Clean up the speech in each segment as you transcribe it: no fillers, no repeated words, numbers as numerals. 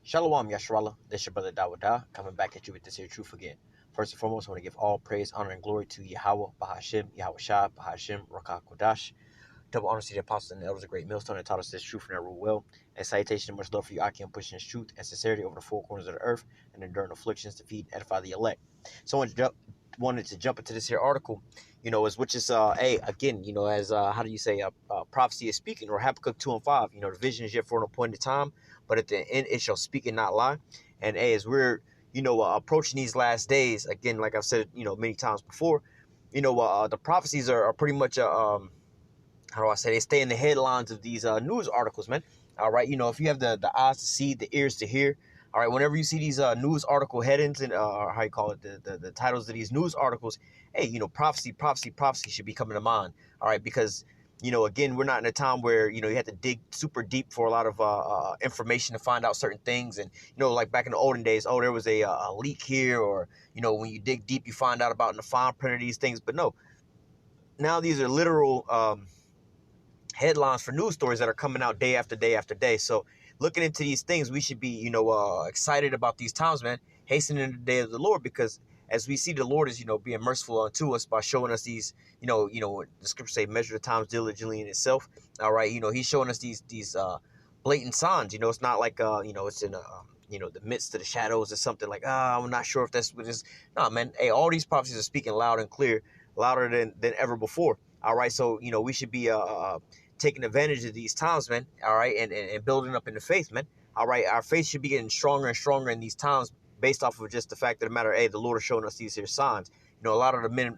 Shalom Yasharallah, this your brother Dawada, coming back at you with this here truth again. First and foremost, I want to give all praise, honor, and glory to Yahweh, Bahashim, Yahweh Shah, Bahashim, Rakah Kodash. Double honor to the apostles and the elders of great millstone that taught us this truth and that rule well. And salutation and much love for you, Akim, pushing this truth and sincerity over the four corners of the earth and enduring afflictions to feed and edify the elect. So I wanted to jump into this here article, which is again, as how do you say, prophecy is speaking, or Habakkuk 2:5. The vision is yet for an appointed time, but at the end it shall speak and not lie. And as we're approaching these last days, again, like I've said many times before, the prophecies are pretty much how do I say, they stay in the headlines of these news articles, man. All right, if you have the eyes to see, the ears to hear, all right, whenever you see these news article headings and how you call it, the titles of these news articles, hey, prophecy should be coming to mind, all right, because again, we're not in a time where you have to dig super deep for a lot of information to find out certain things. And like back in the olden days, there was a leak here, or when you dig deep you find out about in the fine print of these things. But no, now these are literal headlines for news stories that are coming out day after day after day. So looking into these things, we should be, excited about these times, man, hastening the day of the Lord, because as we see, the Lord is, being merciful unto us by showing us these, the scriptures say, measure the times diligently in itself. All right. He's showing us these blatant signs. It's not like, it's in the midst of the shadows or something like, I'm not sure if that's what it is. No, man. Hey, all these prophecies are speaking loud and clear, louder than ever before. All right. So, we should be, taking advantage of these times, man. All right. And building up in the faith, man. All right. Our faith should be getting stronger and stronger in these times, based off of just the fact of the matter, hey, the Lord is showing us these here signs. A lot of the men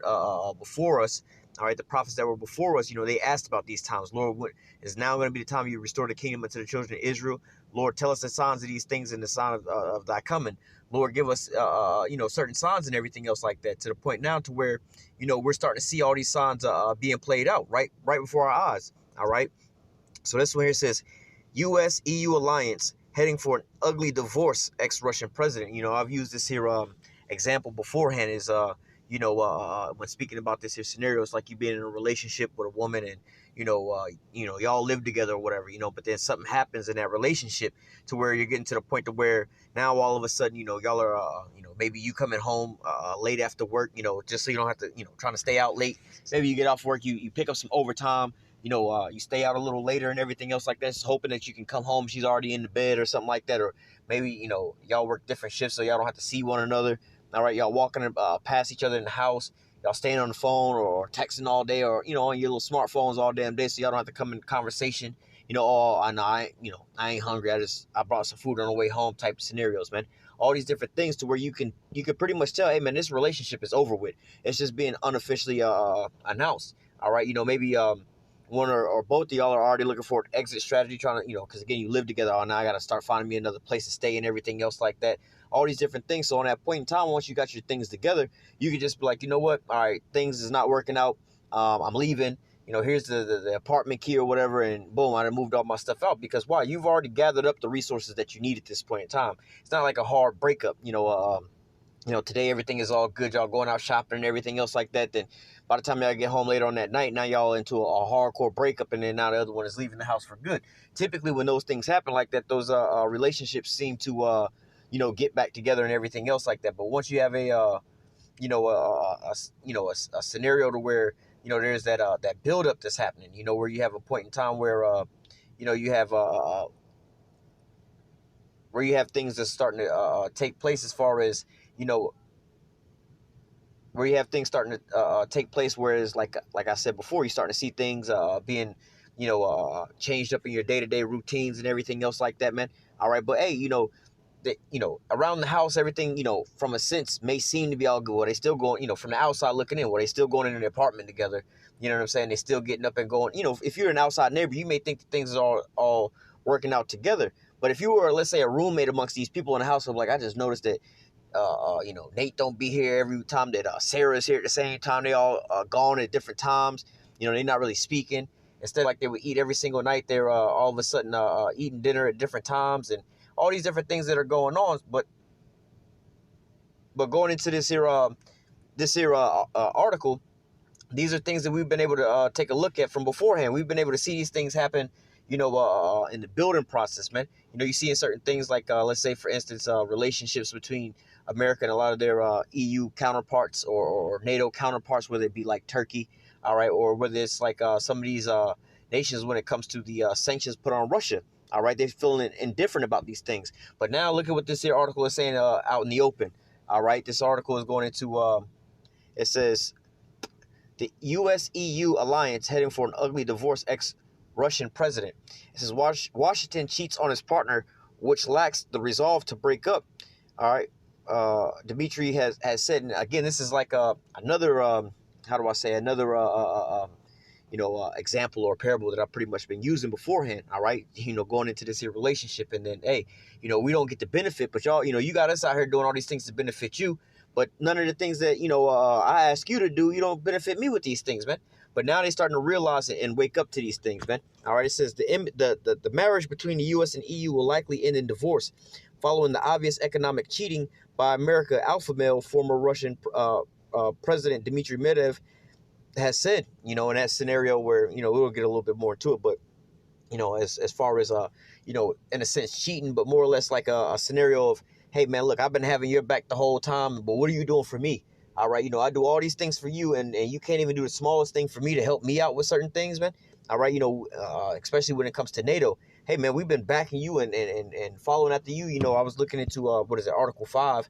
before us, all right, the prophets that were before us, they asked about these times. Lord, what is now going to be the time you restore the kingdom unto the children of Israel? Lord, tell us the signs of these things and the sign of thy coming. Lord, give us, certain signs and everything else like that, to the point now to where, we're starting to see all these signs being played out right before our eyes. All right. So this one here says, U.S.-EU alliance heading for an ugly divorce, ex-Russian president. I've used this here example beforehand is, when speaking about this here scenario, it's like you being in a relationship with a woman and, y'all live together or whatever, but then something happens in that relationship to where you're getting to the point to where now all of a sudden, y'all are, maybe you coming home late after work, just so you don't have to, trying to stay out late. Maybe you get off work, you pick up some overtime, you stay out a little later and everything else like that, just hoping that you can come home, she's already in the bed or something like that. Or maybe, y'all work different shifts so y'all don't have to see one another. All right, y'all walking past each other in the house, y'all staying on the phone or texting all day, or, on your little smartphones all damn day, so y'all don't have to come in conversation. I know I ain't hungry, I brought some food on the way home type of scenarios, man. All these different things to where you can pretty much tell, hey, man, this relationship is over with. It's just being unofficially announced. All right, maybe one or both of y'all are already looking for an exit strategy, trying to, because again, you live together. Now I got to start finding me another place to stay and everything else like that. All these different things. So on that point in time, once you got your things together, you can just be like, you know what? All right, things is not working out. I'm leaving. Here's the apartment key or whatever, and boom, I done moved all my stuff out. Because why? You've already gathered up the resources that you need at this point in time. It's not like a hard breakup. Today everything is all good. Y'all going out shopping and everything else like that. Then by the time y'all get home later on that night, now y'all into a hardcore breakup, and then now the other one is leaving the house for good. Typically, when those things happen like that, those relationships seem to get back together and everything else like that. But once you have a scenario to where there's that buildup that's happening, where you have a point in time where you have where you have things that's starting to take place, as far as where you have things starting to take place, whereas like I said before, you're starting to see things being changed up in your day-to-day routines and everything else like that, man. All right, but hey, around the house, everything, from a sense may seem to be all good. Well, they still going, from the outside looking in, well, they still going in an apartment together. You know what I'm saying? They still getting up and going. If you're an outside neighbor, you may think that things are all working out together. But if you were, let's say, a roommate amongst these people in the house, I'm like, I just noticed that, Nate don't be here every time that Sarah's here at the same time. They all gone at different times. They're not really speaking. Instead, like they would eat every single night, they're all of a sudden eating dinner at different times, and all these different things that are going on. But going into this here article, these are things that we've been able to take a look at from beforehand. We've been able to see these things happen, in the building process, man. You see in certain things like, let's say, for instance, relationships between America and a lot of their EU counterparts or NATO counterparts, whether it be like Turkey, all right, or whether it's like some of these nations when it comes to the sanctions put on Russia. All right, they're feeling indifferent about these things. But now look at what this here article is saying out in the open. All right, this article is going into, it says, the U.S.-EU alliance heading for an ugly divorce, ex-Russian president. It says Washington cheats on his partner, which lacks the resolve to break up. All right, Dmitry has said, and again, this is like another, how do I say, another example or parable that I've pretty much been using beforehand. All right, going into this here relationship, and then, hey, we don't get the benefit, but y'all, you got us out here doing all these things to benefit you, but none of the things that I ask you to do, you don't benefit me with these things, man. But now they're starting to realize it and wake up to these things, man. All right, it says the marriage between the U.S. and EU will likely end in divorce, following the obvious economic cheating by America alpha male former Russian President Dmitry Medvedev has said, in that scenario where, we'll get a little bit more into it, but, as far as, in a sense cheating, but more or less like a scenario of, hey, man, look, I've been having your back the whole time, but what are you doing for me? All right, I do all these things for you, and you can't even do the smallest thing for me to help me out with certain things, man. All right, especially when it comes to NATO. Hey, man, we've been backing you and following after you. I was looking into, Article 5.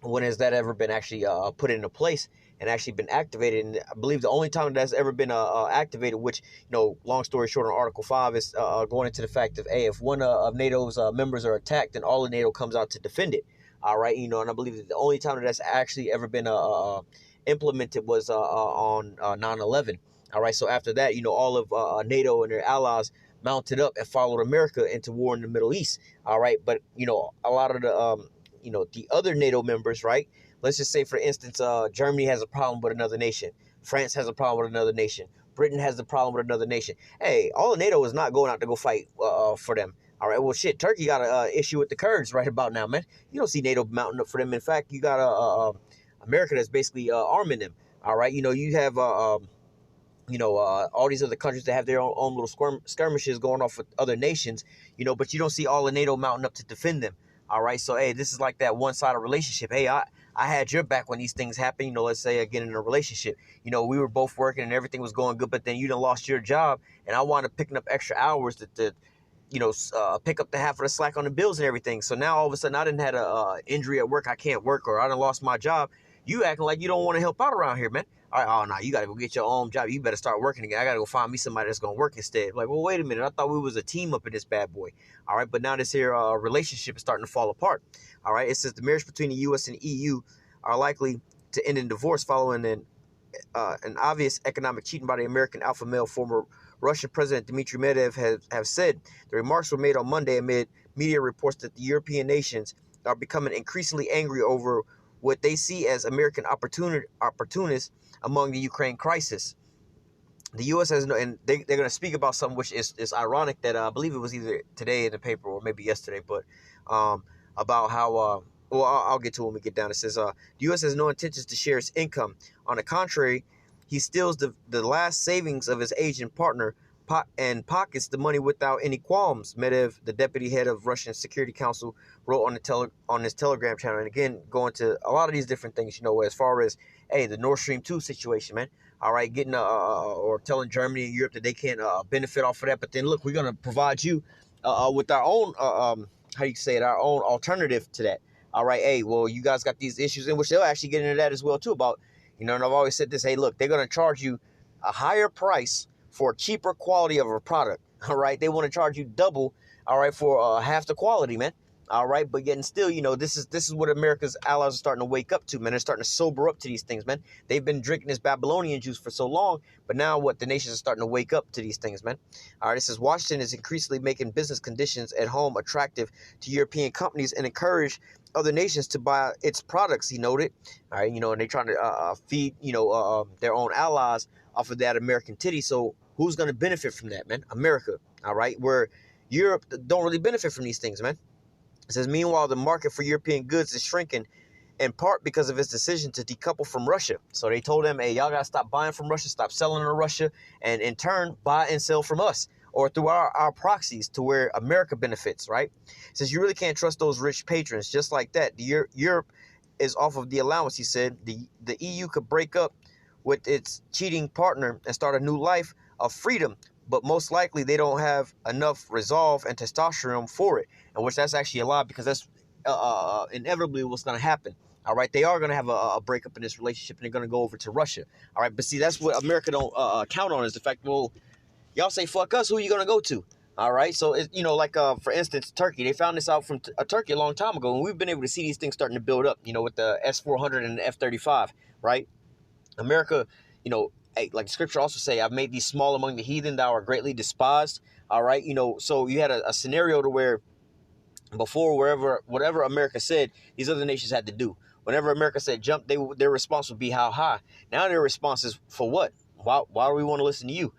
When has that ever been actually put into place and actually been activated? And I believe the only time that's ever been activated, which, long story short, on Article 5 is going into the fact of, hey, if one of NATO's members are attacked, then all of NATO comes out to defend it. All right, and I believe that the only time that that's actually ever been implemented was on 9/11. All right, so after that, all of NATO and their allies mounted up and followed America into war in the Middle East. All right, but a lot of the the other NATO members, right? Let's just say, for instance, Germany has a problem with another nation. France has a problem with another nation. Britain has a problem with another nation. Hey, all of NATO is not going out to go fight for them. All right, well, shit, Turkey got an issue with the Kurds right about now, man. You don't see NATO mounting up for them. In fact, you got America that's basically arming them. All right, you have all these other countries that have their own little skirmishes going off with other nations, but you don't see all of NATO mounting up to defend them. All right, so, hey, this is like that one-sided relationship. Hey, I had your back when these things happen. Let's say, again, in a relationship, we were both working and everything was going good, but then you done lost your job, and I wound up picking up extra hours to pick up the half of the slack on the bills and everything. So now all of a sudden I didn't had a injury at work. I can't work, or I done lost my job. You acting like you don't want to help out around here, man. All right, oh, no, you got to go get your own job. You better start working again. I got to go find me somebody that's going to work instead. Like, well, wait a minute. I thought we was a team up in this bad boy. All right, but now this here relationship is starting to fall apart. All right, it says the marriage between the U.S. and EU are likely to end in divorce following an obvious economic cheating by the American alpha male former Russian President Dmitry Medvedev have said. The remarks were made on Monday amid media reports that the European nations are becoming increasingly angry over what they see as American opportunists among the Ukraine crisis. The U.S. has and they're going to speak about something which is ironic that I believe it was either today in the paper or maybe yesterday, but about how, I'll get to it when we get down. It says the U.S. has no intentions to share its income. On the contrary, he steals the last savings of his aging partner and pockets the money without any qualms, Medvedev, the deputy head of Russian Security Council, wrote on his Telegram channel. And again, going to a lot of these different things, as far as, hey, the Nord Stream 2 situation, man. All right, getting or telling Germany and Europe that they can't benefit off of that. But then, look, we're going to provide you with our own, our own alternative to that. All right, hey, well, you guys got these issues in which they'll actually get into that as well, too, about, and I've always said this, hey, look, they're going to charge you a higher price for a cheaper quality of a product. All right, they want to charge you double, all right, for half the quality, man. All right, but yet and still, this is what America's allies are starting to wake up to, man. They're starting to sober up to these things, man. They've been drinking this Babylonian juice for so long, but now the nations are starting to wake up to these things, man. All right, it says Washington is increasingly making business conditions at home attractive to European companies and encourage other nations to buy its products, he noted. All right, and they're trying to feed, their own allies off of that American titty. So who's going to benefit from that, man? America, all right, where Europe don't really benefit from these things, man. It says, meanwhile, the market for European goods is shrinking in part because of its decision to decouple from Russia. So they told them, hey, y'all got to stop buying from Russia, stop selling to Russia, and in turn, buy and sell from us. or through our proxies to where America benefits, right? Since you really can't trust those rich patrons just like that. Europe is off of the allowance, he said. The EU could break up with its cheating partner and start a new life of freedom, but most likely they don't have enough resolve and testosterone for it, and which that's actually a lie, because that's inevitably what's going to happen. All right, they are going to have a breakup in this relationship, and they're going to go over to Russia. All right, but see, that's what America don't count on, is the fact, well, y'all say fuck us, who are you going to go to? All right, so like for instance, Turkey. They found this out from Turkey a long time ago, and we've been able to see these things starting to build up. With the S-400 and the F-35, right? America, like the scripture also say, I've made these small among the heathen, thou art greatly despised. All right, so you had a scenario to where before, whatever America said, these other nations had to do. Whenever America said jump, their response would be how high. Now their response is, for what? Why do we want to listen to you?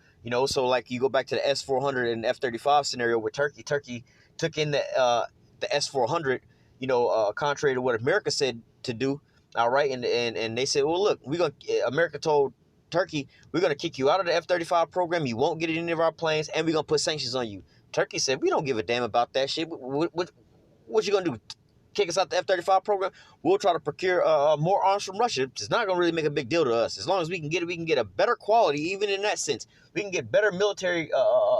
So like you go back to the S-400 and F-35 scenario with Turkey. Turkey took in the S-400, contrary to what America said to do. All right, and they said, well, look, America told Turkey, we're gonna kick you out of the F-35 program. You won't get any of our planes, and we're gonna put sanctions on you. Turkey said, we don't give a damn about that shit. What you gonna do? Kick us out the F-35 program? We'll try to procure more arms from Russia. It's not gonna really make a big deal to us. As long as we can get it, we can get a better quality, even in that sense. We can get better military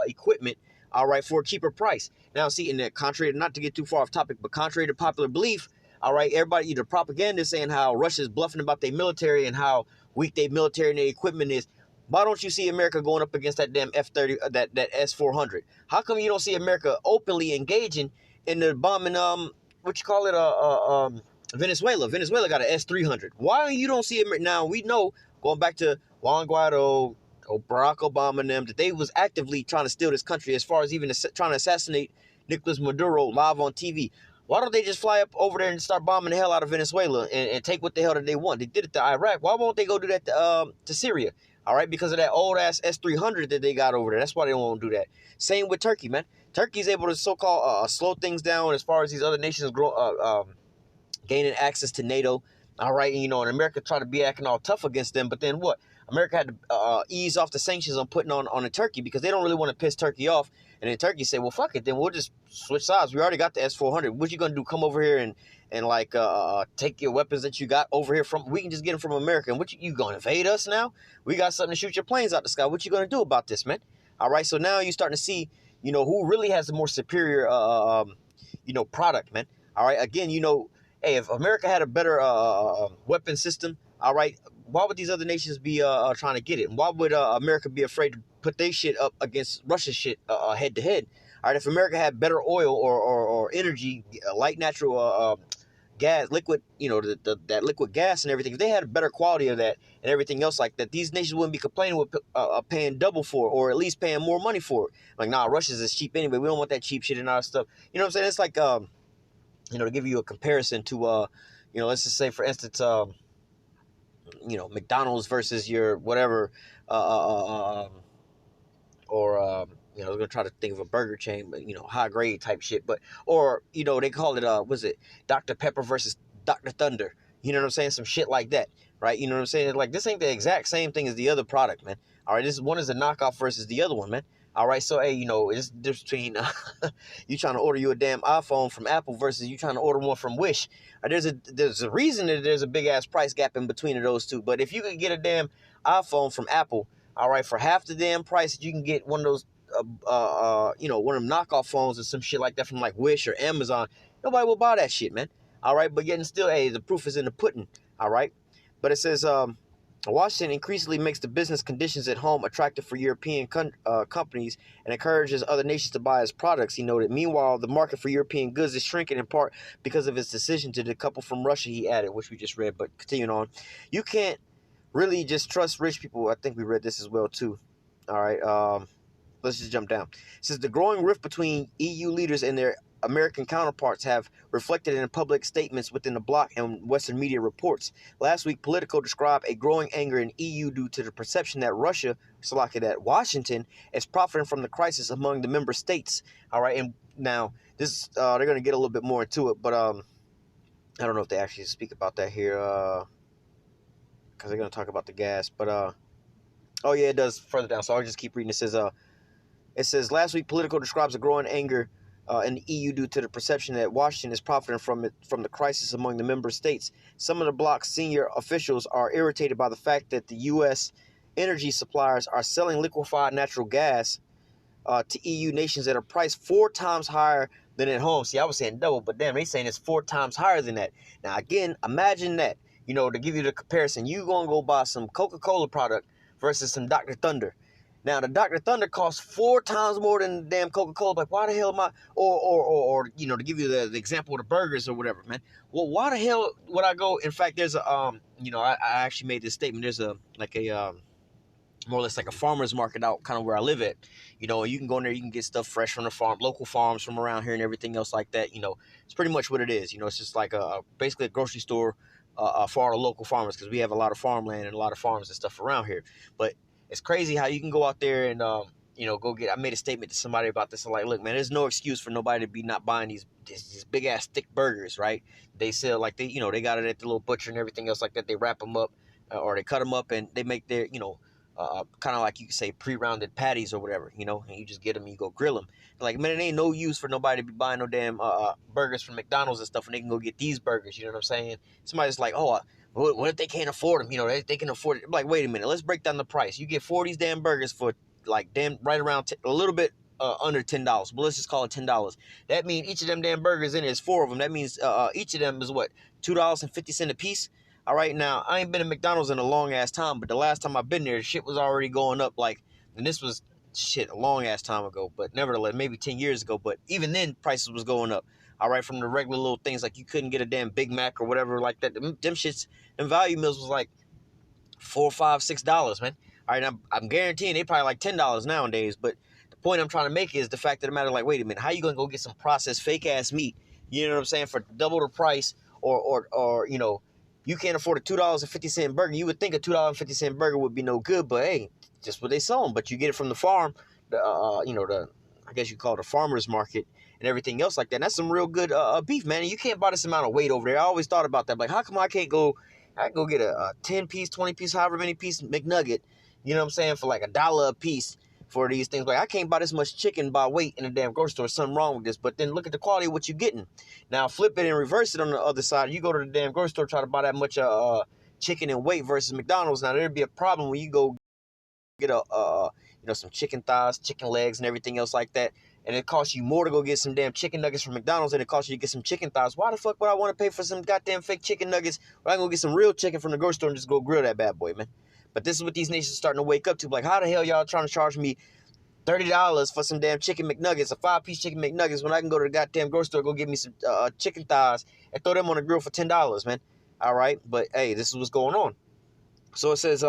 equipment, all right, for a cheaper price. Now, see, in the contrary, not to get too far off topic, but contrary to popular belief, all right, everybody, either propaganda is saying how Russia's bluffing about their military and how weak their military and their equipment is. Why don't you see America going up against that damn F-30, that S-400? How come you don't see America openly engaging in the bombing, Venezuela? Venezuela got an S-300. Why you don't see it now? We know, going back to Juan Guaido, Barack Obama and them, that they was actively trying to steal this country, as far as even trying to assassinate Nicolas Maduro live on TV. Why don't they just fly up over there and start bombing the hell out of Venezuela and take what the hell that they want? They did it to Iraq. Why won't they go do that to Syria? All right, because of that old-ass S-300 that they got over there. That's why they won't do that. Same with Turkey, man. Turkey's able to so-called slow things down as far as these other nations gaining access to NATO. All right, and America tried to be acting all tough against them, but then what? America had to ease off the sanctions on putting on Turkey, because they don't really want to piss Turkey off. And then Turkey said, well, fuck it, then we'll just switch sides. We already got the S-400. What you going to do, come over here and take your weapons that you got over here from, we can just get them from America. And what you going to invade us now? We got something to shoot your planes out the sky. What you going to do about this, man? All right, so now you're starting to see, who really has the more superior, product, man. All right, again, hey, if America had a better weapon system, all right, why would these other nations be trying to get it? And why would America be afraid to put their shit up against Russia's shit head to head? All right, if America had better oil or energy, light natural gas, liquid, that liquid gas and everything, if they had a better quality of that and everything else like that, these nations wouldn't be complaining with paying double for it, or at least paying more money for it. Like, nah, Russia's is cheap anyway. We don't want that cheap shit in our stuff. You know what I'm saying? It's like, to give you a comparison to, let's just say, for instance, McDonald's versus your whatever, I was gonna try to think of a burger chain, but high grade type shit. But they call it was it Dr. Pepper versus Dr. Thunder? You know what I'm saying? Some shit like that, right? You know what I'm saying? Like, this ain't the exact same thing as the other product, man. All right, this one is a knockoff versus the other one, man. All right, so hey, it's the difference between you trying to order you a damn iPhone from Apple versus you trying to order one from Wish. There's a reason that there's a big ass price gap in between of those two. But if you can get a damn iPhone from Apple, all right, for half the damn price that you can get one of those, one of them knockoff phones or some shit like that from like Wish or Amazon, nobody will buy that shit, man. All right, but yet and still, hey, the proof is in the pudding. All right, but it says Washington increasingly makes the business conditions at home attractive for European companies and encourages other nations to buy its products, he noted. Meanwhile, the market for European goods is shrinking in part because of its decision to decouple from Russia, he added, which we just read. But continuing on, you can't really just trust rich people. I think we read this as well, too. All right, let's just jump down. It says the growing rift between EU leaders and their American counterparts have reflected in public statements within the bloc and Western media reports. Last week, Politico described a growing anger in EU due to the perception that that Washington is profiting from the crisis among the member states. All right, and now this they're going to get a little bit more into it, but I don't know if they actually speak about that here, because they're going to talk about the gas. But oh yeah, it does further down. So I'll just keep reading. It says It says last week Politico describes a growing anger in the EU due to the perception that Washington is profiting from the crisis among the member states. Some of the bloc's senior officials are irritated by the fact that the U.S. energy suppliers are selling liquefied natural gas to EU nations at a price 4 times higher than at home. See, I was saying double, but damn, they saying it's 4 times higher than that. Now, again, imagine that. You know, to give you the comparison, you gonna go buy some Coca-Cola product versus some Dr. Thunder. Now, the Dr. Thunder costs 4 times more than the damn Coca-Cola. Like, why the hell am I, or you know, to give you the example of the burgers or whatever, man. Well, why the hell would I go? In fact, there's a, you know, I actually made this statement. There's a, like a, more or less like a farmer's market out kind of where I live at. You know, you can go in there, you can get stuff fresh from the farm, local farms from around here and everything else like that. You know, it's pretty much what it is. You know, it's just like basically a grocery store for our local farmers, because we have a lot of farmland and a lot of farms and stuff around here. But it's crazy how you can go out there and, you know, go get, I made a statement to somebody about this. I'm like, look, man, there's no excuse for nobody to be not buying these big ass thick burgers, right? They sell like you know, they got it at the little butcher and everything else like that. They wrap them up or they cut them up and they make their, you know, kind of like you could say pre-rounded patties or whatever, you know, and you just get them and you go grill them. Like, man, it ain't no use for nobody to be buying no damn burgers from McDonald's and stuff when they can go get these burgers, you know what I'm saying? Somebody's like, oh, what if they can't afford them? You know, they can afford it. I'm like, wait a minute, let's break down the price. You get 4 of these damn burgers for like damn right around a little bit under $10, but let's just call it $10. That means each of them damn burgers in is 4 of them. That means each of them is what, $2.50 a piece? All right, now, I ain't been to McDonald's in a long-ass time, but the last time I've been there, shit was already going up, like, and this was, shit, a long-ass time ago, but nevertheless, maybe 10 years ago, but even then, prices was going up, all right, from the regular little things, like you couldn't get a damn Big Mac or whatever like that. Them shits, them value meals was like $4, $5, $6, man. All right, I'm guaranteeing they probably like $10 nowadays, but the point I'm trying to make is the fact of the matter, like, wait a minute, how you gonna go get some processed fake-ass meat, you know what I'm saying, for double the price, or you know, you can't afford a $2.50 burger. You would think a $2.50 burger would be no good, but hey, just what they sell them. But you get it from the farm, you know, I guess you call it a farmer's market and everything else like that. And that's some real good beef, man. And you can't buy this amount of weight over there. I always thought about that. Like, how come I can go get a 10-piece, 20-piece, however many piece McNugget, you know what I'm saying, for like $1 a piece for these things. Like, I can't buy this much chicken by weight in a damn grocery store. Something wrong with this. But then look at the quality of what you're getting. Now flip it and reverse it on the other side. You go to the damn grocery store, try to buy that much chicken in weight versus McDonald's. Now there'd be a problem when you go get a you know, some chicken thighs, chicken legs, and everything else like that, and it costs you more to go get some damn chicken nuggets from McDonald's than it costs you to get some chicken thighs. Why the fuck would I want to pay for some goddamn fake chicken nuggets when I can go get some real chicken from the grocery store and just go grill that bad boy, man? But this is what these nations are starting to wake up to. Like, how the hell y'all trying to charge me $30 for some damn chicken McNuggets, a 5-piece chicken McNuggets, when I can go to the goddamn grocery store, go get me some chicken thighs and throw them on the grill for $10, man? All right, but hey, this is what's going on. So it says,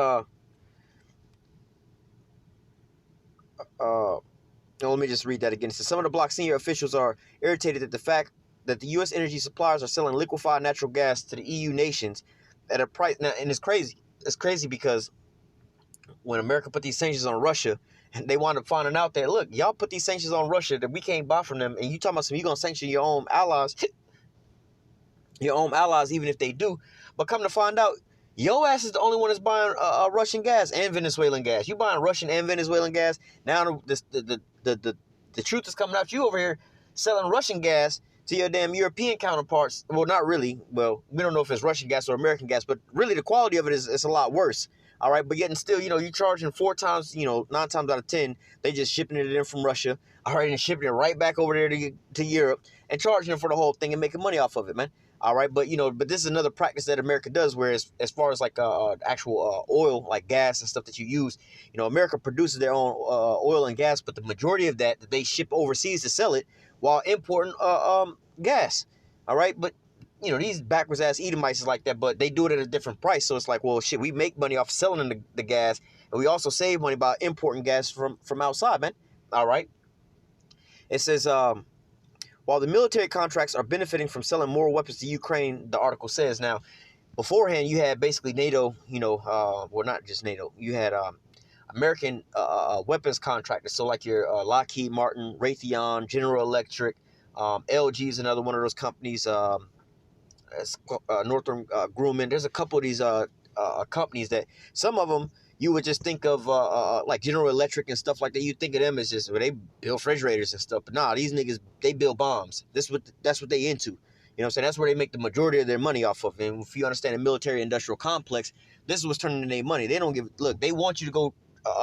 let me just read that again. It says some of the bloc senior officials are irritated at the fact that the U.S. energy suppliers are selling liquefied natural gas to the EU nations at a price. Now, and it's crazy. It's crazy because when America put these sanctions on Russia, and they wound up finding out that, look, y'all put these sanctions on Russia that we can't buy from them, and you talking about you're going to sanction your own allies, even if they do. But come to find out, your ass is the only one that's buying Russian gas and Venezuelan gas. You buying Russian and Venezuelan gas. Now the truth is coming out. You over here selling Russian gas to your damn European counterparts. Well, not really. Well, we don't know if it's Russian gas or American gas, but really the quality of it is a lot worse. All right, but yet and still, you know, you're charging 4 times, you know, 9 times out of 10, they just shipping it in from Russia, all right, and shipping it right back over there to Europe and charging them for the whole thing and making money off of it, man. All right, but, you know, but this is another practice that America does, whereas as far as like actual oil, like gas and stuff that you use, you know, America produces their own oil and gas, but the majority of that they ship overseas to sell it while importing gas. All right, but you know, these backwards ass Edomites is like that, but they do it at a different price. So it's like, well, shit, we make money off selling the gas, and we also save money by importing gas from outside, man. All right. It says, while the military contracts are benefiting from selling more weapons to Ukraine, the article says. Now, beforehand, you had basically NATO, you know, well, not just NATO. You had American weapons contractors. So like your Lockheed Martin, Raytheon, General Electric, LG is another one of those companies. Northrop Grumman. There's a couple of these companies that some of them you would just think of like General Electric and stuff like that. You think of them as just, well, they build refrigerators and stuff. But nah, these niggas, they build bombs. That's what they into. You know what I'm saying? That's where they make the majority of their money off of. And if you understand the military industrial complex, this is what's turning their money. They don't look, they want you to go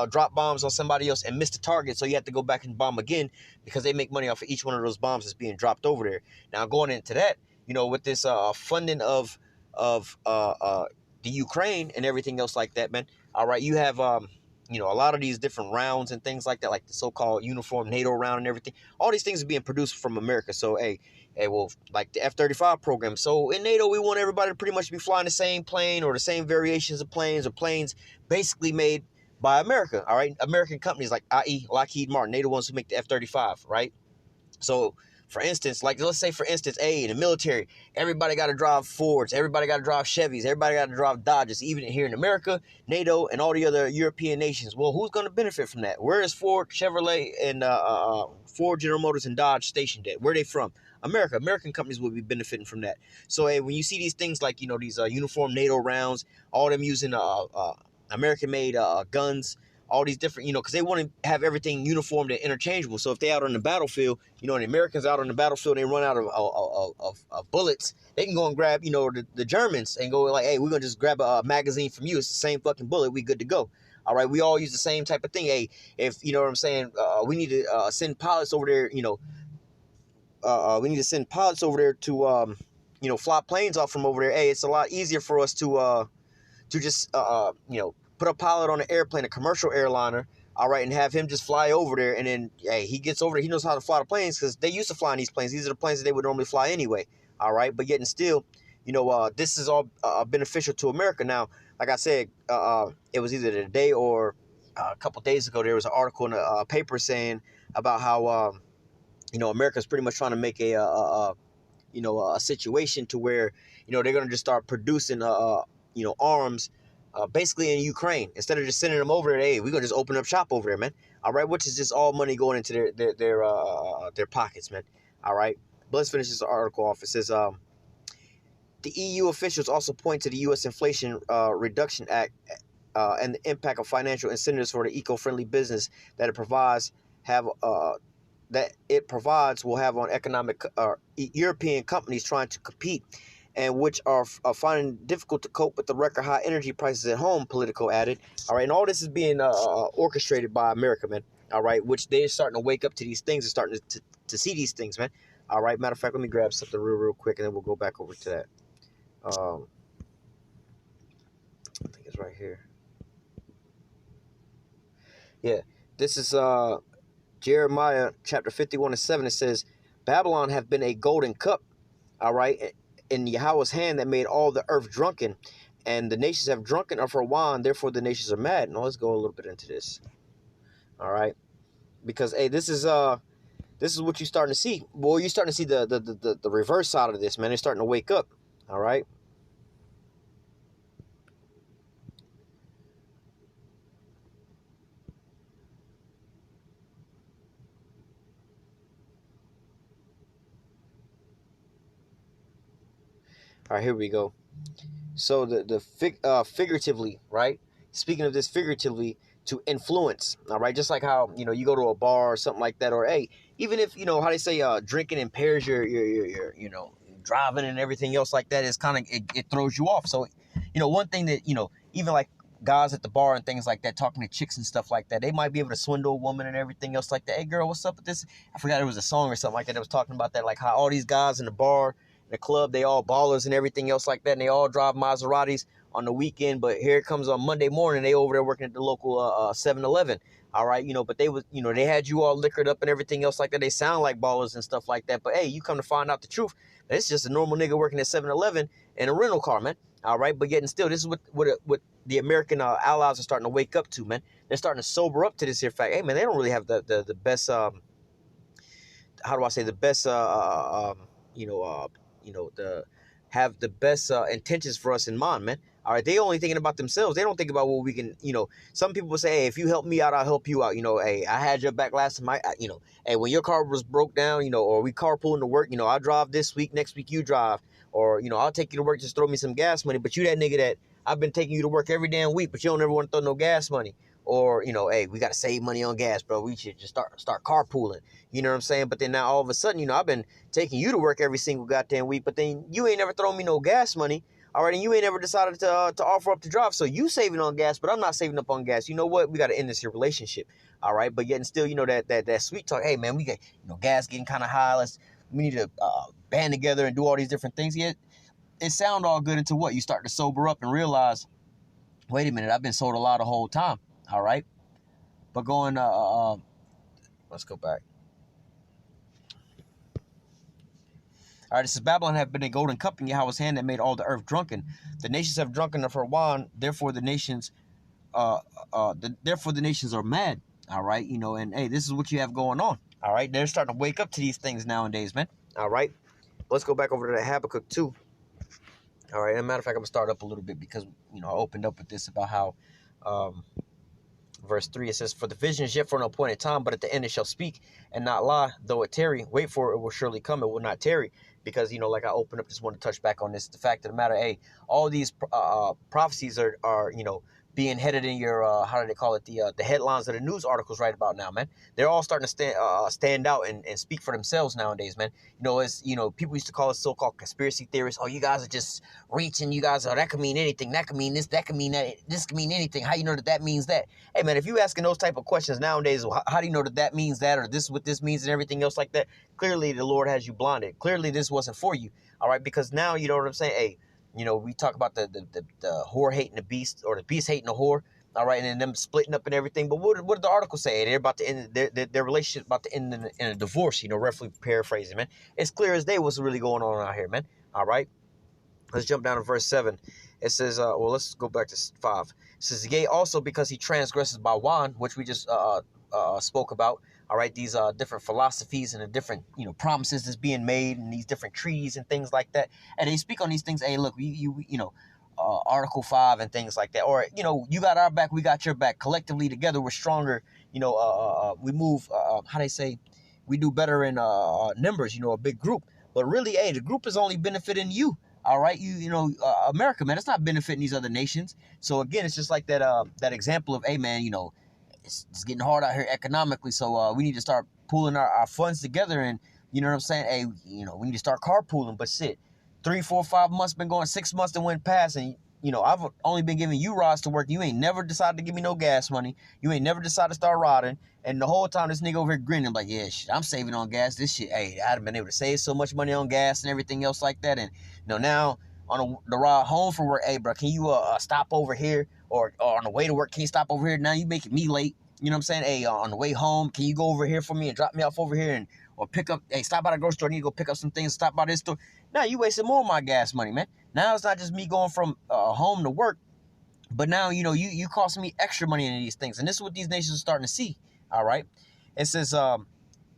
drop bombs on somebody else and miss the target, so you have to go back and bomb again, because they make money off of each one of those bombs that's being dropped over there. Now, going into that, with this funding of the Ukraine and everything else like that, man. All right, you have a lot of these different rounds and things like that, like the so-called uniform NATO round and everything. All these things are being produced from America. So, well, like the F-35 program. So in NATO, we want everybody to pretty much be flying the same plane or the same variations of planes, or planes basically made by America. All right, American companies like, i.e., Lockheed Martin, they the ones who make the F-35, right? So, for instance, like let's say, for instance, in the military, everybody got to drive Fords, everybody got to drive Chevys, everybody got to drive Dodges, even here in America, NATO, and all the other European nations. Well, who's going to benefit from that? Where is Ford, Chevrolet, and Ford, General Motors, and Dodge stationed at? Where are they from? America. American companies will be benefiting from that. So, when you see these things like, these uniform NATO rounds, all them using American-made guns, all these different, because they want to have everything uniformed and interchangeable. So if they out on the battlefield, and the Americans out on the battlefield, and they run out of bullets, they can go and grab, the Germans and go like, hey, we're going to just grab a magazine from you. It's the same fucking bullet. We good to go. All right. We all use the same type of thing. Hey, if, you know what I'm saying, we need to send pilots over there, we need to send pilots over there to, fly planes off from over there. Hey, it's a lot easier for us to just, put a pilot on an airplane, a commercial airliner, all right, and have him just fly over there. And then, hey, he gets over there. He knows how to fly the planes, because they used to fly in these planes. These are the planes that they would normally fly anyway, all right? But yet and still, this is all beneficial to America. Now, like I said, it was either today or a couple days ago, there was an article in a paper saying about how, America's pretty much trying to make a situation to where, they're going to just start producing, arms, basically in Ukraine, instead of just sending them over there. Hey, we're gonna just open up shop over there, man. All right, which is just all money going into their pockets, man. All right, but let's finish this article off. It says, the EU officials also point to the U.S. Inflation Reduction Act and the impact of financial incentives for the eco-friendly business that it provides will have on economic European companies trying to compete, and which are finding it difficult to cope with the record high energy prices at home, Politico added. All right, and all this is being orchestrated by America, man. All right, which they're starting to wake up to these things and starting to see these things, man. All right, matter of fact, let me grab something real quick, and then we'll go back over to that. I think it's right here. Yeah, this is Jeremiah chapter 51:7. It says, Babylon have been a golden cup, all right, in Yahweh's hand, that made all the earth drunken, and the nations have drunken of her wine, therefore the nations are mad. Now let's go a little bit into this. All right, because this is what you're starting to see. Boy, you're starting to see the reverse side of this, man. They're starting to wake up. All right. All right, here we go. So figuratively, right? Speaking of this figuratively, to influence, all right? Just like how, you go to a bar or something like that, or, hey, even if, how they say drinking impairs your driving and everything else like that, is kind of, it throws you off. So, one thing that, even like guys at the bar and things like that, talking to chicks and stuff like that, they might be able to swindle a woman and everything else like that. Hey, girl, what's up with this? I forgot, it was a song or something like that that was talking about that, like how all these guys in the bar, the club, they all ballers and everything else like that, and they all drive Maseratis on the weekend, but here it comes on Monday morning, they over there working at the local 7-Eleven. All right, but they was, they had you all liquored up and everything else like that. They sound like ballers and stuff like that, but hey, you come to find out the truth, it's just a normal nigga working at 7-Eleven in a rental car, man. All right, but yet and still, this is what the American allies are starting to wake up to, man. They're starting to sober up to this here fact. Hey, man, they don't really have the best how do I say, the best have the best intentions for us in mind, man. All right, they only thinking about themselves. They don't think about what we can, some people will say, hey, if you help me out, I'll help you out. Hey, I had your back last time. Hey, when your car was broke down, or we carpooling to work, I drive this week, next week you drive. Or, I'll take you to work, just throw me some gas money. But you that nigga that I've been taking you to work every damn week, but you don't ever want to throw no gas money. Or, hey, we got to save money on gas, bro. We should just start carpooling. You know what I'm saying? But then now all of a sudden, I've been taking you to work every single goddamn week, but then you ain't never thrown me no gas money. All right, and you ain't ever decided to offer up the drive. So you saving on gas, but I'm not saving up on gas. You know what? We got to end this here relationship. All right, but yet and still, that sweet talk. Hey, man, we get gas getting kind of high. We need to band together and do all these different things. Yet it sound all good until what? You start to sober up and realize, wait a minute, I've been sold a lot the whole time. All right, but going let's go back. All right, it says, Babylon have been a golden cup in Yahweh's hand that made all the earth drunken. The nations have drunken of her wine, therefore the nations are mad. All right, and hey, this is what you have going on. All right, they're starting to wake up to these things nowadays, man. All right, let's go back over to the Habakkuk 2. All right, as a matter of fact, I'm going to start up a little bit because, I opened up with this about how verse 3, it says, for the vision is yet for an appointed time, but at the end it shall speak and not lie. Though it tarry, wait for it, it will surely come. It will not tarry. Because, like I opened up, just want to touch back on this. The fact of the matter, hey, all these prophecies are being headed in your, how do they call it, the headlines of the news articles right about now, man. They're all starting to stand out and speak for themselves nowadays, man. It's, people used to call us so-called conspiracy theorists. Oh, you guys are just reaching. You guys are, that could mean anything. That could mean this. That could mean that. This could mean anything. How you know that means that? Hey, man, if you asking those type of questions nowadays, how do you know that means that, or this is what this means and everything else like that? Clearly, the Lord has you blinded. Clearly, this wasn't for you. All right, because now, you know what I'm saying? Hey, we talk about the whore hating the beast, or the beast hating the whore. All right, and then them splitting up and everything. But what did the article say? They're about to end their relationship, about to end in a divorce. Roughly paraphrasing, man. It's clear as day what's really going on out here, man. All right, let's jump down to verse 7. It says, let's go back to 5. It says, yea, also because he transgresses by wine, which we just spoke about. All right, these different philosophies and the different promises that's being made and these different treaties and things like that. And they speak on these things. Hey, look, Article 5 and things like that. Or, you got our back, we got your back. Collectively together, we're stronger. We move, how they say, we do better in numbers, a big group. But really, hey, the group is only benefiting you. All right, America, man, it's not benefiting these other nations. So, again, it's just like that example of, hey, man, it's getting hard out here economically. So we need to start pooling our funds together. And, you know what I'm saying? Hey, we need to start carpooling. But shit, 3, 4, 5 months been going, 6 months that went past, and I've only been giving you rides to work. You ain't never decided to give me no gas money. You ain't never decided to start riding. And the whole time this nigga over here grinning like, yeah, shit, I'm saving on gas. This shit, hey, I'd have been able to save so much money on gas and everything else like that. And now on the ride home from work, hey, bro, can you stop over here? Or on the way to work, can you stop over here? Now you making me late. You know what I'm saying? Hey, on the way home, can you go over here for me and drop me off over here or pick up, hey, stop by the grocery store, I need to go pick up some things, stop by this store. Now you wasting more of my gas money, man. Now it's not just me going from home to work, but now, you costing me extra money in these things. And this is what these nations are starting to see, all right? It says,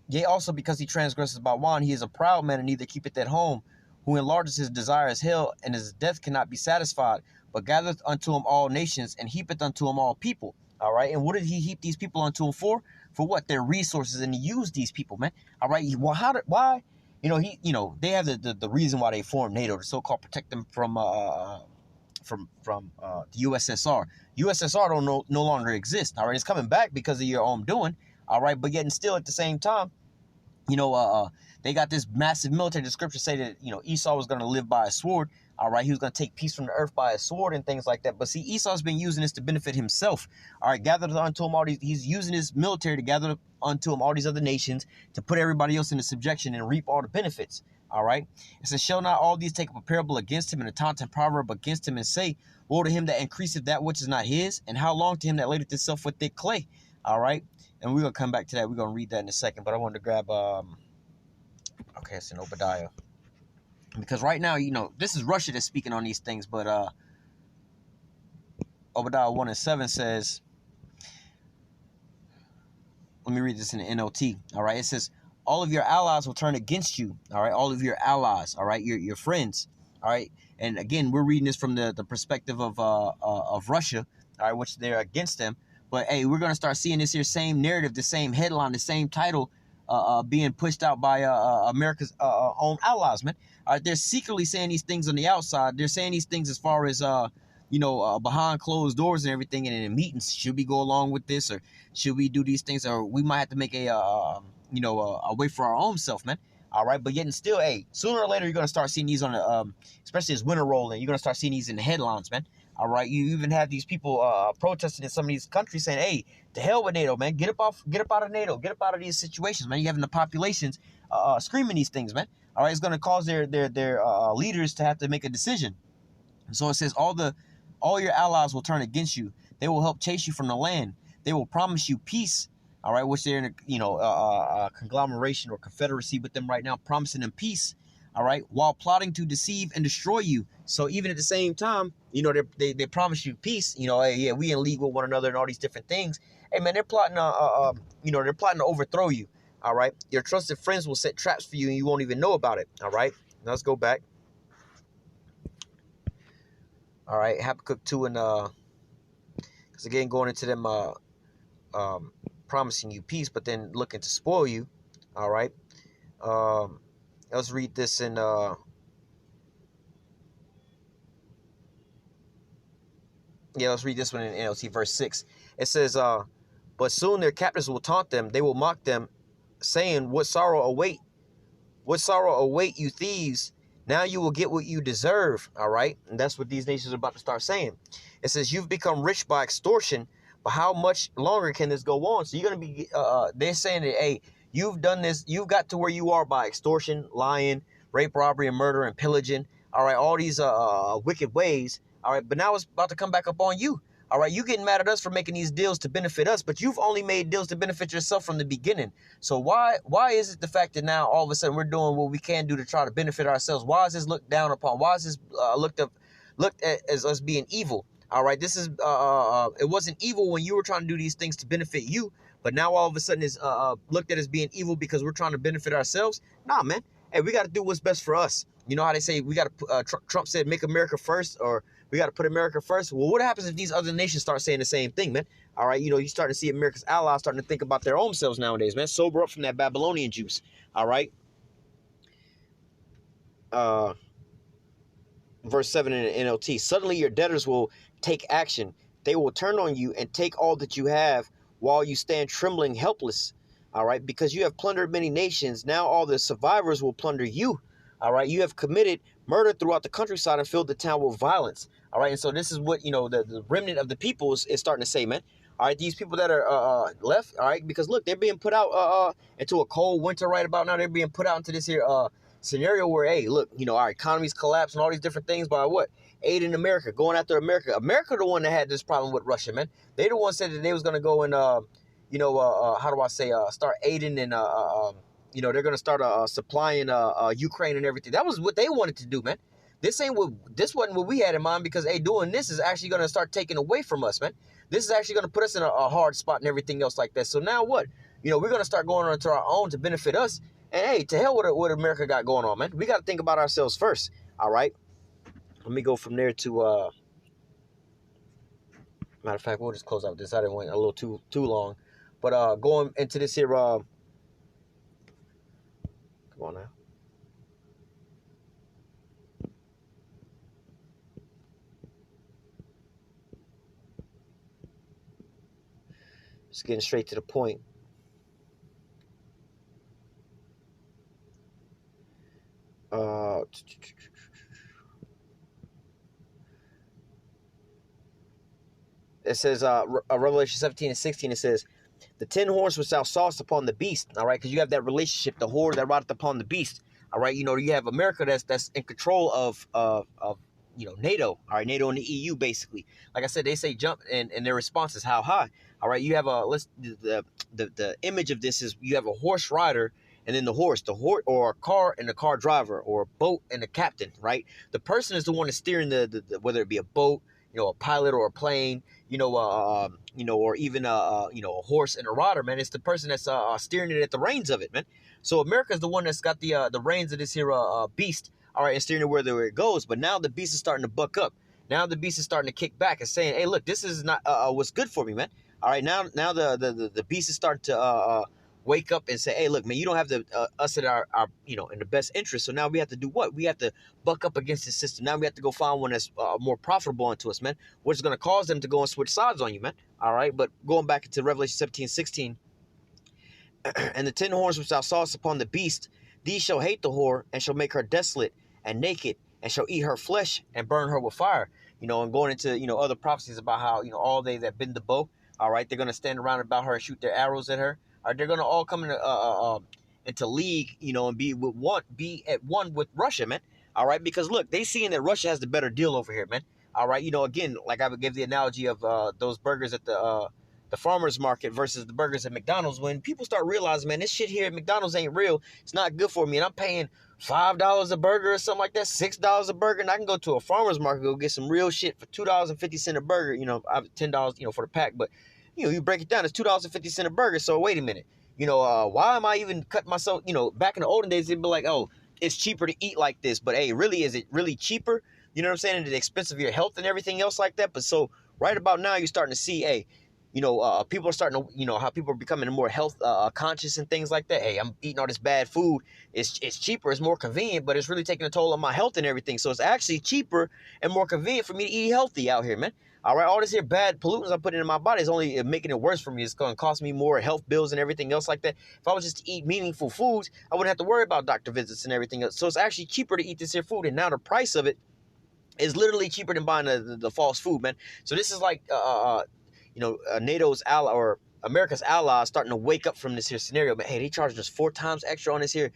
yea, also because he transgresses by wine, he is a proud man and neither keepeth at home, who enlarges his desire as hell, and his death cannot be satisfied, but gathereth unto him all nations, and heapeth unto him all people. All right, and what did he heap these people unto him for? For what? Their resources, and to use these people, man. All right, well, why? They have the reason why they formed NATO, to so-called protect them from the USSR. USSR don't no longer exist. All right, it's coming back because of your own doing. All right, but yet and still at the same time, they got this massive military. The scriptures say that Esau was going to live by a sword. All right, he was going to take peace from the earth by a sword and things like that. But see, Esau's been using this to benefit himself. All right, gathered unto him all these. He's using his military to gather unto him all these other nations to put everybody else into subjection and reap all the benefits. All right, it says, shall not all these take up a parable against him and a taunting proverb against him and say, woe to him that increaseth that which is not his, and how long to him that ladeth itself with thick clay. All right, and we're gonna come back to that. We're gonna read that in a second, but I wanted to grab okay, it's in Obadiah. Because right now, this is Russia that's speaking on these things, but Obadiah 1:7 says, let me read this in the NLT. All right, it says, all of your allies will turn against you. All right, all of your allies. All right, your friends. All right, and again, we're reading this from the perspective of Russia. All right, which they're against them. But hey, we're gonna start seeing this here same narrative, the same headline, the same title, being pushed out by America's own allies, man. All right, they're secretly saying these things on the outside. They're saying these things as far as behind closed doors and everything, and in meetings, should we go along with this, or should we do these things, or we might have to make a way for our own self, man. All right, but yet and still, hey, sooner or later you're gonna start seeing these on the especially as winter rolling, you're gonna start seeing these in the headlines, man. All right, you even have these people protesting in some of these countries saying, "Hey, to hell with NATO, man. Get up out of NATO, get up out of these situations, man." You having the populations screaming these things, man. All right, it's gonna cause their leaders to have to make a decision. So it says all your allies will turn against you. They will help chase you from the land. They will promise you peace. All right, which they're in a conglomeration or confederacy with them right now, promising them peace. All right, while plotting to deceive and destroy you. So even at the same time, they promise you peace. Hey, yeah, we in league with one another and all these different things. Hey, man, they're plotting they're plotting to overthrow you. All right, your trusted friends will set traps for you and you won't even know about it. All right, now let's go back. All right, Habakkuk 2 and because again, going into them promising you peace, but then looking to spoil you. All right, let's read this in let's read this one in NLT, verse 6. It says, but soon their captors will taunt them, they will mock them, saying, what sorrow await you thieves. Now you will get what you deserve. All right, and that's what these nations are about to start saying. It says, you've become rich by extortion, but how much longer can this go on? So you're going to be, they're saying that, hey, you've done this, you've got to where you are by extortion, lying, rape, robbery, and murder, and pillaging. All right, all these wicked ways. All right, but now it's about to come back up on you. All right, you getting mad at us for making these deals to benefit us, but you've only made deals to benefit yourself from the beginning. So why is it the fact that now all of a sudden we're doing what we can do to try to benefit ourselves? Why is this looked down upon? Why is this looked at as us being evil? All right, this is it wasn't evil when you were trying to do these things to benefit you, but now all of a sudden it's looked at as being evil because we're trying to benefit ourselves. Nah, man. Hey, we got to do what's best for us. You know how they say we got to. Trump said, "Make America first," or we got to put America first. Well, what happens if these other nations start saying the same thing, man? All right, you starting to see America's allies starting to think about their own selves nowadays, man. Sober up from that Babylonian juice. All right. Verse 7 in the NLT. Suddenly your debtors will take action. They will turn on you and take all that you have while you stand trembling, helpless. All right, because you have plundered many nations. Now all the survivors will plunder you. All right, you have committed murder throughout the countryside and filled the town with violence. All right, and so this is what, the remnant of the people is starting to say, man. All right, these people that are left, all right, because look, they're being put out into a cold winter right about now. They're being put out into this here scenario where, hey, look, our economy's collapsed and all these different things by what? Aid in America, going after America. America the one that had this problem with Russia, man. They the one said that they was going to go and, how do I say, start aiding and, they're going to start supplying Ukraine and everything. That was what they wanted to do, man. This wasn't what we had in mind because, hey, doing this is actually going to start taking away from us, man. This is actually going to put us in a hard spot and everything else like that. So now what? We're going to start going on to our own to benefit us. And, hey, to hell with what America got going on, man. We got to think about ourselves first, all right? Let me go from there to, matter of fact, we'll just close out this. I didn't wait a little too long. But going into this here, come on now. Just getting straight to the point. It says, Revelation 17 and 16, it says, the 10 horns which thou sawest upon the beast, all right, because you have that relationship, the horde that rideth upon the beast, all right, you have America that's in control of NATO, all right, NATO and the EU, basically. Like I said, they say jump, and their response is how high, all right, you have the image of this is you have a horse rider, and then the horse, or a car and the car driver, or a boat and the captain, right? The person is the one that's steering the whether it be a boat, a pilot or a plane, or even a horse and a rider, man. It's the person that's steering it at the reins of it, man. So America's the one that's got the reins of this here beast, all right, and steering it where it goes. But now the beast is starting to buck up. Now the beast is starting to kick back and saying, hey, look, this is not what's good for me, man. All right, now the beast is starting to wake up and say, hey, look, man, you don't have the us at our in the best interest. So now we have to do what? We have to buck up against the system. Now we have to go find one that's more profitable unto us, man, which is going to cause them to go and switch sides on you, man. All right, but going back into Revelation 17:16, and the 10 horns which thou sawest upon the beast, these shall hate the whore, and shall make her desolate and naked, and shall eat her flesh and burn her with fire. And going into, other prophecies about how, all they that bend the bow, all right, they're going to stand around about her and shoot their arrows at her. All right, they're going to all come into league, and be at one with Russia, man. All right, because look, they seeing that Russia has the better deal over here, man. All right, again, like I would give the analogy of those burgers at the farmer's market versus the burgers at McDonald's. When people start realizing, man, this shit here at McDonald's ain't real, it's not good for me, and I'm paying $5 a burger or something like that, $6 a burger, and I can go to a farmer's market, go get some real shit for $2.50 a burger, $10, for the pack, but, you break it down, it's $2.50 a burger, so wait a minute, why am I even cutting myself, back in the olden days, they'd be like, oh, it's cheaper to eat like this, but hey, really, is it really cheaper? You know what I'm saying? At the expense of your health and everything else like that. But so right about now, you're starting to see, hey, people are starting to, how people are becoming more health conscious and things like that. Hey, I'm eating all this bad food. It's cheaper, it's more convenient, but it's really taking a toll on my health and everything. So it's actually cheaper and more convenient for me to eat healthy out here, man. All right, all this here bad pollutants I'm putting in my body is only making it worse for me. It's going to cost me more health bills and everything else like that. If I was just to eat meaningful foods, I wouldn't have to worry about doctor visits and everything else. So it's actually cheaper to eat this here food, and now the price of it is literally cheaper than buying the false food, man. So this is like NATO's ally or America's allies starting to wake up from this here scenario. But hey, they charging us 4 times extra on this here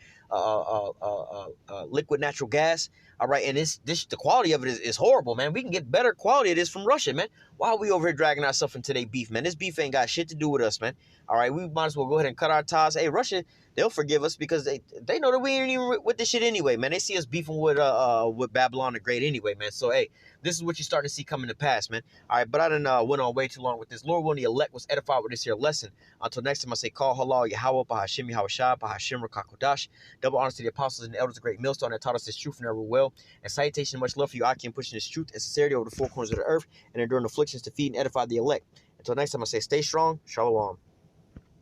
liquid natural gas. All right, and the quality of it is horrible, man. We can get better quality of this from Russia, man. Why are we over here dragging ourselves into their beef, man? This beef ain't got shit to do with us, man. All right, we might as well go ahead and cut our ties. Hey, Russia, they'll forgive us because they know that we ain't even with this shit anyway, man. They see us beefing with Babylon the Great anyway, man. So hey, this is what you're starting to see coming to pass, man. All right, but I done went on way too long with this. Lord willing, the elect was edified with this here lesson. Until next time, I say, call halal Yahweh, Bahashim Yahweh Shah, Bahashim Rakakodash. Double honors to the apostles and the elders of great millstone that taught us this truth and never will. And salutation, much love for you, Aki, and pushing this truth and sincerity over the 4 corners of the earth and enduring afflictions to feed and edify the elect. Until next time, I say, stay strong. Shalom.